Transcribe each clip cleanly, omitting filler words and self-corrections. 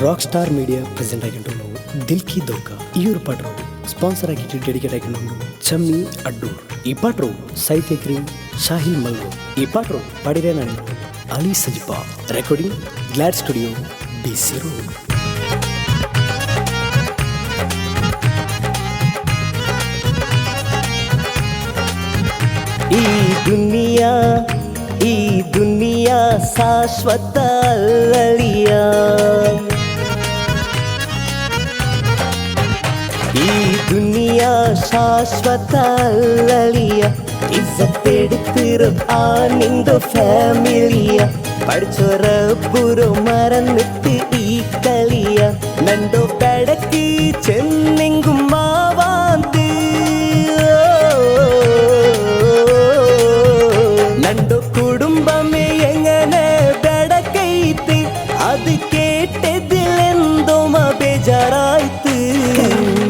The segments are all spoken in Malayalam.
ರಾಕ್ ಸ್ಟಾರ್ ಮೀಡಿಯಾ ಪ್ರೆಸೆಂಟ್ ಆಗಿಂಟು ದಿಲ್ ಕಿ ದೋಖಾ ಈ ഒരു പാട്ട് ಸ್ಪಾನ್ಸರ್ ಆಗಿಟ್ಟು ಡೆಡಿಕೇಟ್ ಆಗಿಂಟು ಚಮ್ಮಿ ಅಡ್ಡೂರ್ ಈ ಪಾಟ್ರು ಸಾಹಿತ್ಯಕರಿ ಶಾಹಿನ್ ಮಲ್ಲು ಈ ಪಾಟ್ರು ಪಾಡಿರೆ ನಾನು Ali Sajipa recording Glad Studio BC road. ಈ ದುನಿಯಾ ಶಾಶ್ವತ ಅಲ್ಲಳಿಯ, ಈ ದುನಿಯಾ ಶಾಶ್ವತ ಅಲ್ಲಳಿಯ. ഇസത്തെടുത്തിരും ആ നിന്റെ ഫാമിലിയ, പഠിച്ചോര പുറം മറന്നിട്ട് ഈ കളിയ. നണ്ടോ പടക്ക് ചെന്നെങ്കും മാവാന്ത്, നണ്ടോ കുടുംബമേ എങ്ങനെ ബടക്കൈത്ത്, അത് കേട്ടതിലെന്തോ ബേജാറായിത്ത്.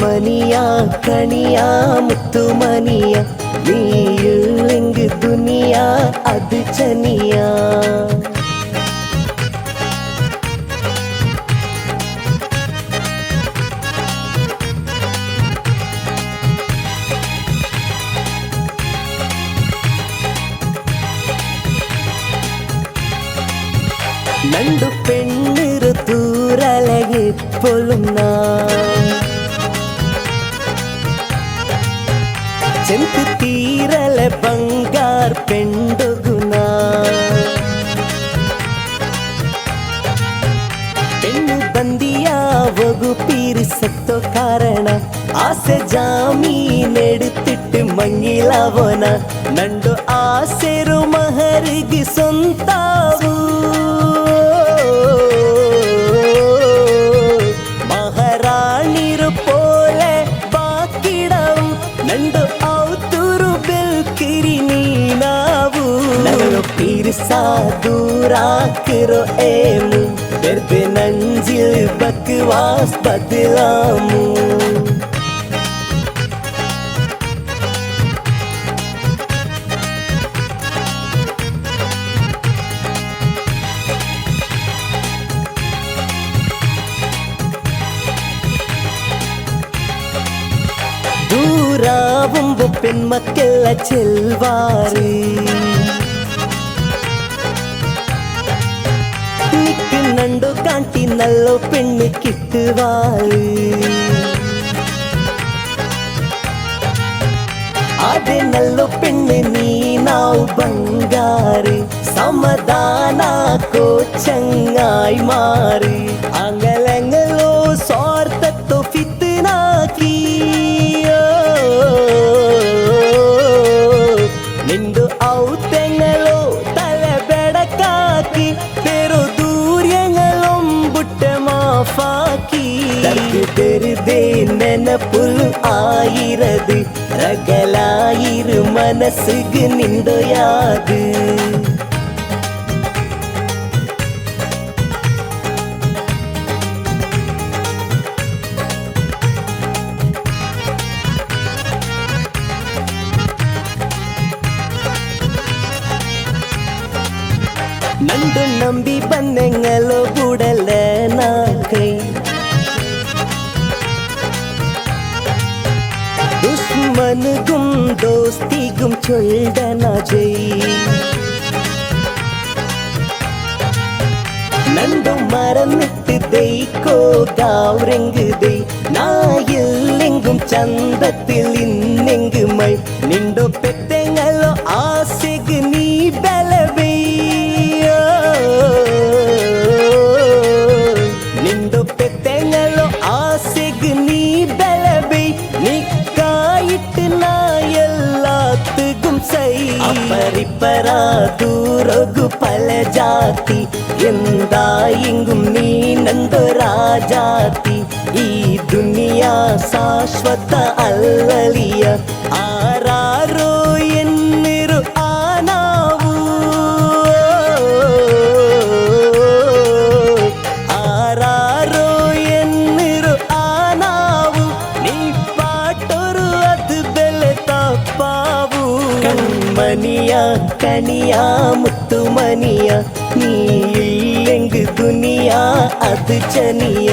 മനിയാ കണിയാ മുത്തുമണിയ, നീയില്ലെങ്കിൽ ദുനിയാ അത് ചനിയാ. നണ്ടു പെണ്ണിരു തൂരലകിപ്പോഴും ചെന്ത് തീരല ಬಂಗಾರ ಪೆಂಡುಗುಣ. ಹೆಣ್ಣು ಬಂದಿಯ ಒಗು ಪೀರಿಸತ್ತೋ ಕಾರಣ, ಆಸೆ ಜಾಮೀನೆಡುತ್ತಿಟ್ಟು ಮಂಗಿಲವನ. ನಂಡು ಆಸೆರು ಮಹರಿಗೆ ಸೊಂತಾವು, ಮಹಾರಾಣಿರು ಪೋಲೆ ಬಾಕಿಡವು. ನಂಡು ಔತುರು ಬೆಲ್ಕಿರಿ ನೀನಾವು. ನನ್ನು ಪೀರಿಸಾ ದೂರಾಕಿರೋ ಏಮು, ಬೆರ್ಬೆ ನಂಜಿಲ್ ಬಕ್ವಾಸ್ ಬದಲಾಮು. ദൂരാവുമ്പോ പെൺമക്കള ചെൽവാറ്, നിക്ക് നണ്ടോ കാട്ടി നല്ലോ പെണ്ണ് കിട്ടുവാറ്. അതെ നല്ലോ പെണ്ണ് നീ നാവ് ಬಂಗಾറ്, സമാധാന കോച്ചങ്ങായി മാറ്. അങ്ങലെങ്ങലോ സ്വാർത്ഥത്തോ ഫിത്നാക്കി, നിന്തു ഔത്തെങ്ങലോ തല ബെടക്കാക്കി. പെരു ദൂര്യങ്ങളും ബുട്ട മാഫാക്കി. വെറുതെ നെനപ്പുൽ ആയിരത്, രഗലായിരു മനസ്സുക്ക് നിണ്ടോ യാത്. ನಂಡು ನಂಬಿ ಬಂದೆಂಗಲೋ ಬುಡಲ ನಾ ಕೈ, ദുശ്മനുകും ദോസ്തികും ചൊല്ലന ജയ്. നണ്ടു മറന്നിട്ട് ദൈക്കോ ഗൗരംഗുദൈ, നായില്ലെങ്കും ചന്തത്തിൽ ഇന്നെങ്കു മൈ. നിണ്ടോ പെത്തെങ്ങലോ ആസെഗ് നീ ബലവൈ, നിണ്ടോ പെത്തെങ്ങലോ ആസെഗ് നീ ബലവൈ. നിക്കായിട്ട് നാ എല്ലാത്തുകും സൈ. അപ്പരിപ്പരാ ദൂരൊഗു പല ജാതി, എന്തായെങ്കും നീ നണ്ടോ രാജാതി. ഈ ദുനിയാ ಶಾಶ್ವತ ಅಲ್ಲಳಿಯ, ಆರಾರೋ ಎನ್ನಿರು ಆನಾವು. ಆರಾರೋ ಎನ್ನಿರು ಆನಾವು, ನೀ ಪಾಟೊರು ಅದು ಬೆಲೆ ತಪ್ಪಾವು. ಕಣ್ಮನಿಯ ಕಣಿಯ ಮುತ್ತುಮನಿಯ, ನೀ ಇಲ್ಲೆಂಗು ದುನಿಯ അത് ജനിയ